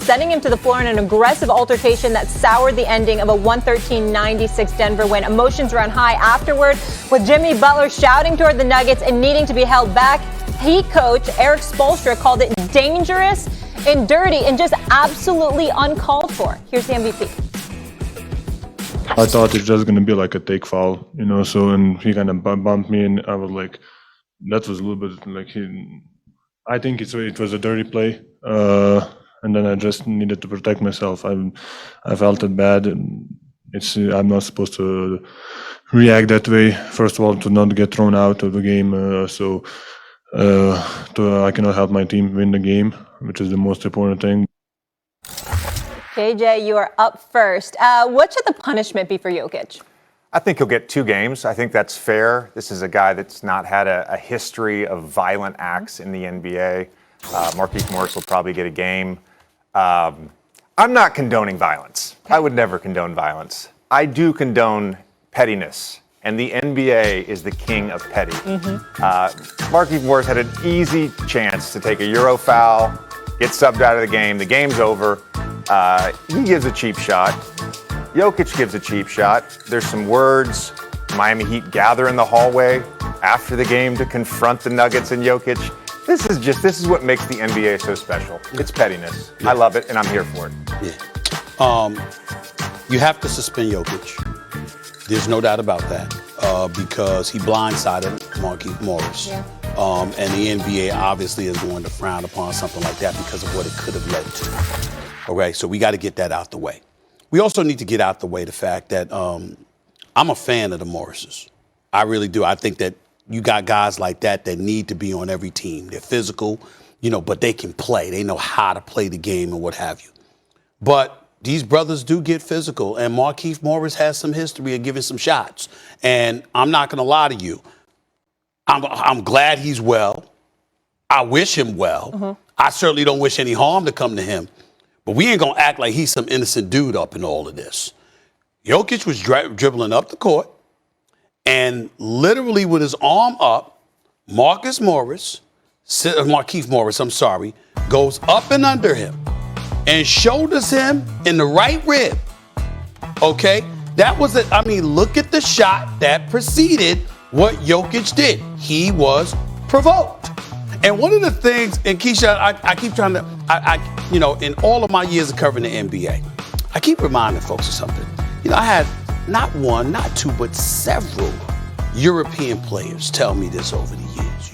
sending him to the floor in an aggressive altercation that soured the ending of a 113-96 Denver win. Emotions ran high afterward, with Jimmy Butler shouting toward the Nuggets and needing to be held back. Heat coach Eric Spoelstra called it dangerous and dirty and just absolutely uncalled for. Here's the MVP. I thought it's just going to be like a take foul, so, and he kind of bumped me, and I was like, that was a little bit like I think it was a dirty play, and then I just needed to protect myself. I felt it bad, and I'm not supposed to react that way. First of all, to not get thrown out of the game, so I cannot help my team win the game, which is the most important thing. JJ, you are up first. What should the punishment be for Jokic? I think he'll get 2 games. I think that's fair. This is a guy that's not had a history of violent acts in the NBA. Markieff Morris will probably get a game. I'm not condoning violence. I would never condone violence. I do condone pettiness, and the NBA is the king of petty. Markieff Morris had an easy chance to take a Euro foul, get subbed out of the game. The game's over. He gives a cheap shot. Jokic gives a cheap shot. There's some words. Miami Heat gather in the hallway after the game to confront the Nuggets and Jokic. This is what makes the NBA so special. It's pettiness. I love it, and I'm here for it. You have to suspend Jokic. There's no doubt about that, because he blindsided Markieff Morris. And the NBA obviously is going to frown upon something like that because of what it could have led to. Okay, so we got to get that out the way. We also need to get out the way the fact that I'm a fan of the Morrises. I really do. I think that you got guys like that need to be on every team. They're physical, but they can play. They know how to play the game and what have you. But these brothers do get physical, and Markieff Morris has some history of giving some shots. And I'm not going to lie to you. I'm glad he's well. I wish him well. I certainly don't wish any harm to come to him. But we ain't going to act like he's some innocent dude up in all of this. Jokic was dribbling up the court, and literally with his arm up, Markieff Morris, goes up and under him and shoulders him in the right rib. Okay? That was it. I mean, look at the shot that preceded what Jokic did. He was provoked. And one of the things, and Keisha, I keep trying to, in all of my years of covering the NBA, I keep reminding folks of something. I had not one, not two, but several European players tell me this over the years.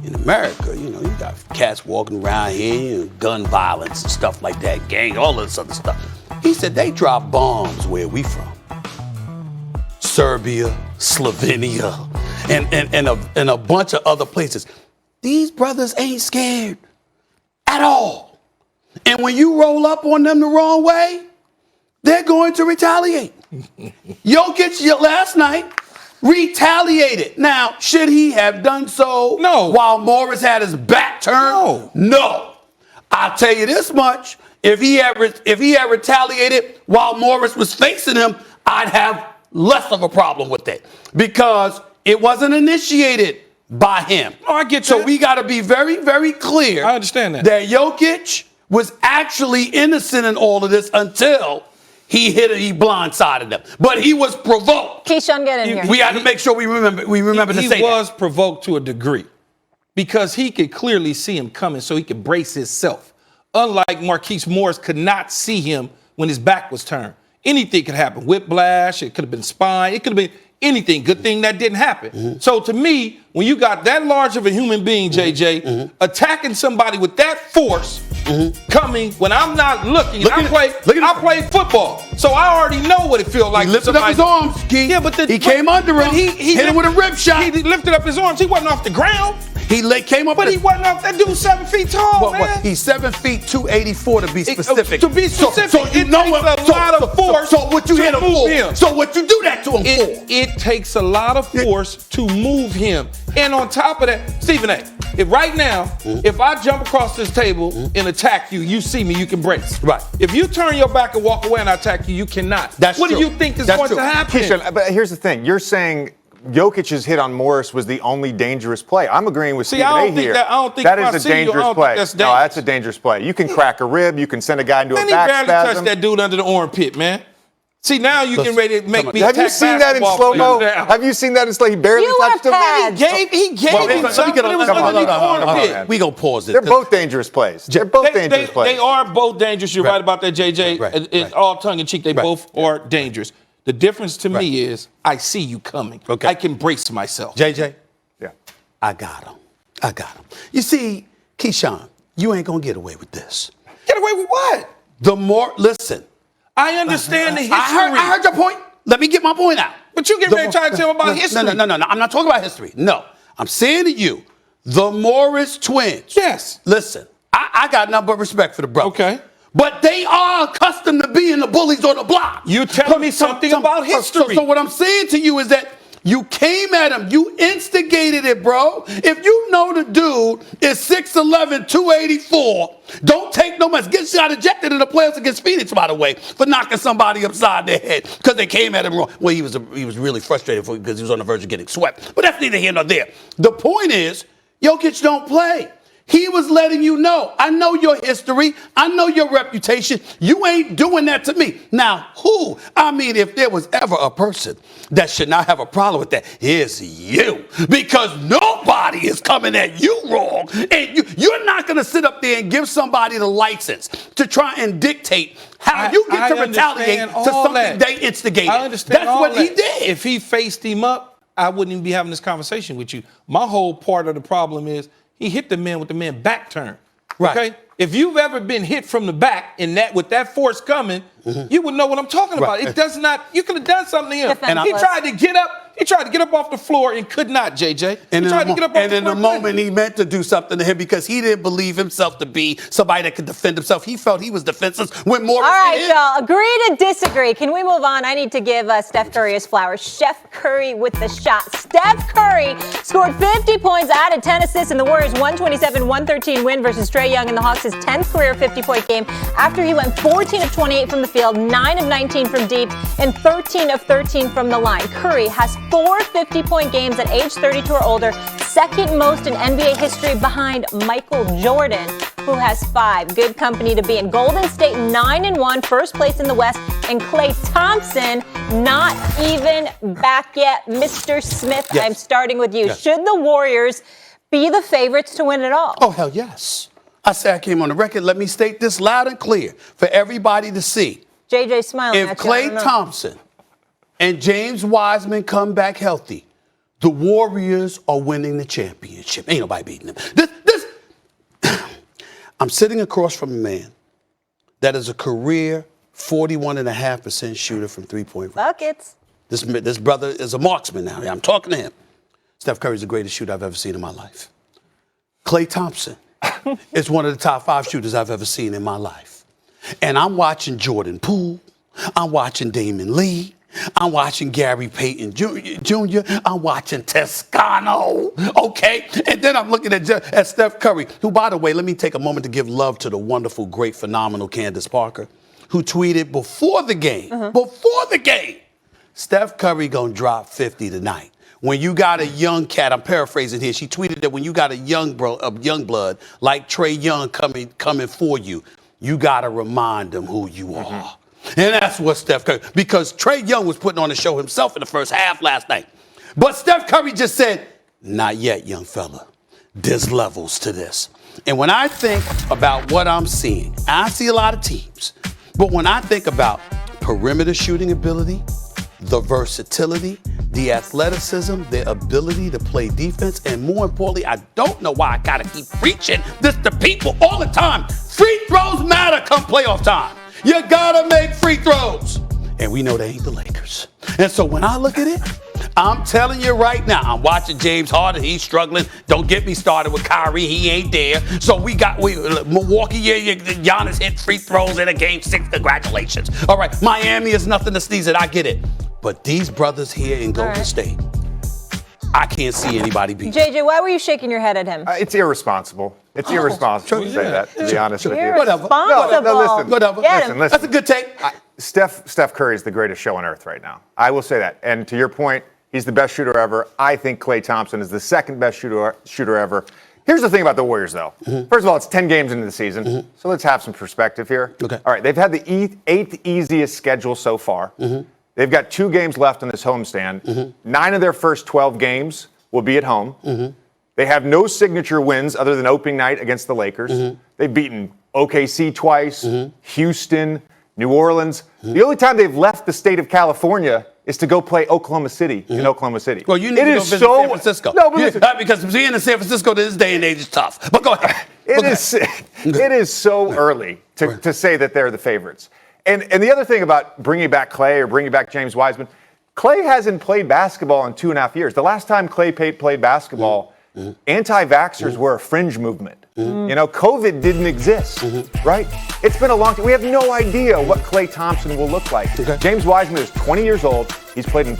In America, you got cats walking around here, gun violence and stuff like that, gang, all this other stuff. He said they drop bombs where we from. Serbia, Slovenia, and a bunch of other places. These brothers ain't scared at all. And when you roll up on them the wrong way, they're going to retaliate. Jokic last night retaliated. Now, should he have done so while Morris had his back turned? No. I'll tell you this much. If he had retaliated while Morris was facing him, I'd have less of a problem with it because it wasn't initiated by him. I get that. So we got to be very, very clear. I understand that. That Jokic was actually innocent in all of this until he blindsided them. But he was provoked. Keyshawn, get in here. We got to make sure we remember to say that. He was provoked to a degree because he could clearly see him coming, so he could brace himself. Unlike Markieff Morris could not see him when his back was turned. Anything could happen. Whiplash, it could have been spine, it could have been anything. Good thing that didn't happen. So to me, when you got that large of a human being, JJ, attacking somebody with that force, coming when I'm not looking, I play football, so I already know what it feels like. He lifted up his arms, Key. Yeah, but he came under him. He hit him with a rib shot. He lifted up his arms. He wasn't off the ground. He came up, but he wasn't off. That dude's 7 feet tall, man. He's 7 feet 284 to be specific. To be specific, so you know it takes a lot of force. So what you hit him for? So what you do that to him for? It takes a lot of force to move him. And on top of that, Stephen A., if right now, if I jump across this table and attack you, you see me, you can brace. Right. If you turn your back and walk away and I attack you, you cannot. That's what true. do you think is going to happen? Keisha, but here's the thing. You're saying Jokic's hit on Morris was the only dangerous play. I'm agreeing with Stephen I A don't think here. that- I don't think that if I is see a you, I dangerous don't think play. that's No, dangerous. that's a dangerous play. You can crack a rib. You can send a guy into Man, a he back barely touched spasm. that dude under the armpit, man. See, now you getting ready to make me Have you attack seen that in basketball slow-mo? players now. Have you seen that in slow? He barely You wear touched him. pads. He gave him something, but it was underneath the armpit. We gonna pause it. They're both dangerous plays. They're both dangerous plays. They are both dangerous. You're right about that, JJ. Right. It's all tongue in cheek. They both are dangerous. The difference to Right. me is I see you coming. Okay. I can brace myself. JJ, Yeah. I got him. You see, Keyshawn, you ain't gonna get away with this. Get away with what? Listen. I understand the history. I heard your point. Let me get my point out. But you get ready to try to tell me about history. No. I'm not talking about history. No. I'm saying to you, the Morris twins. Yes. Listen, I got nothing but respect for the brother. Okay. But they are accustomed to being the bullies on the block. You're telling me something about history. So what I'm saying to you is that you came at him. You instigated it, bro. If you know the dude is 6'11", 284, don't take no mess. Get shot ejected in the playoffs against Phoenix, by the way, for knocking somebody upside their head because they came at him wrong. Well, he was really frustrated because he was on the verge of getting swept. But that's neither here nor there. The point is, Jokic don't play. He was letting you know, I know your history. I know your reputation. You ain't doing that to me. Now, who? I mean, if there was ever a person that should not have a problem with that, it's you. Because nobody is coming at you wrong. And you're not going to sit up there and give somebody the license to try and dictate how you get to retaliate to something they instigated. I understand That's what he did. If he faced him up, I wouldn't even be having this conversation with you. My whole part of the problem is he hit the man with the man back turn. Right. Okay? If you've ever been hit from the back and that with that force coming, you would know what I'm talking about. It does not, you could have done something to him. Defenseless. He tried to get up. He tried to get up off the floor and could not, JJ. And he tried to get up off in the the floor. moment, he meant to do something to him because he didn't believe himself to be somebody that could defend himself. He felt he was defenseless when Morris All right, hit him. y'all. Agree to disagree. Can we move on? I need to give Steph Curry his flowers. Steph Curry with the shot. Steph Curry scored 50 points, added 10 assists in the Warriors' 127-113 win versus Trae Young in the Hawks' 10th career 50-point game after he went 14 of 28 from the field, 9 of 19 from deep, and 13 of 13 from the line. Curry has 4 50-point games at age 32 or older, second most in NBA history behind Michael Jordan, who has 5. Good company to be in. Golden State 9-1, first place in the West, and Klay Thompson not even back yet. Mr. Smith, Yes. I'm starting with you. Yes. Should the Warriors be the favorites to win it all? Oh, hell yes. I say I came on the record. Let me state this loud and clear for everybody to see. JJ smiling If at you. I don't Klay know. Thompson and James Wiseman come back healthy, the Warriors are winning the championship. Ain't nobody beating them. I'm sitting across from a man that is a career 41.5% shooter from three-point range. Buckets. This brother is a marksman now. I'm talking to him. Steph Curry's the greatest shooter I've ever seen in my life. Klay Thompson is one of the top 5 shooters I've ever seen in my life. And I'm watching Jordan Poole. I'm watching Damon Lee. I'm watching Gary Payton Jr. I'm watching Toscano, okay? And then I'm looking at Steph Curry, who, by the way, let me take a moment to give love to the wonderful, great, phenomenal Candace Parker, who tweeted before the game, Steph Curry gonna drop 50 tonight. When you got a young cat, I'm paraphrasing here, she tweeted that when you got a young blood like Trae Young coming for you, you gotta remind them who you are. And that's what Steph Curry, because Trae Young was putting on a show himself in the first half last night. But Steph Curry just said, not yet, young fella. There's levels to this. And when I think about what I'm seeing, I see a lot of teams, but when I think about perimeter shooting ability, the versatility, the athleticism, the ability to play defense, and more importantly, I don't know why I gotta keep preaching this to people all the time. Free throws matter come playoff time. You gotta make free throws. And we know they ain't the Lakers. And so when I look at it, I'm telling you right now, I'm watching James Harden. He's struggling. Don't get me started with Kyrie. He ain't there. So we Milwaukee, Giannis hit free throws in a game 6. Congratulations. All right, Miami is nothing to sneeze at. I get it. But these brothers here in Golden State, I can't see anybody beat them. JJ, why were you shaking your head at him? It's irresponsible. It's irresponsible to say that, to be honest with you. Whatever. No, listen. Whatever. Get him. That's a good take. Steph Curry is the greatest show on earth right now. I will say that. And to your point, He's the best shooter ever. I think Klay Thompson is the second best shooter ever. Here's the thing about the Warriors, though. First of all, it's 10 games into the season, so let's have some perspective here. Okay. All right, they've had the eighth easiest schedule so far. They've got 2 games left on this homestand. 9 of their first 12 games will be at home. They have no signature wins other than opening night against the Lakers. They've beaten OKC twice, Houston, New Orleans. The only time they've left the state of California is to go play Oklahoma City in Oklahoma City. Well, you need to go visit San Francisco. No, but because being in San Francisco this day and age is tough. But go ahead. It is so early to say that they're the favorites. And the other thing about bringing back Klay or bringing back James Wiseman, Klay hasn't played basketball in 2.5 years. The last time Klay played basketball, anti-vaxxers were a fringe movement. You know, COVID didn't exist, right? It's been a long time. We have no idea what Klay Thompson will look like. James Wiseman is 20 years old. He's played in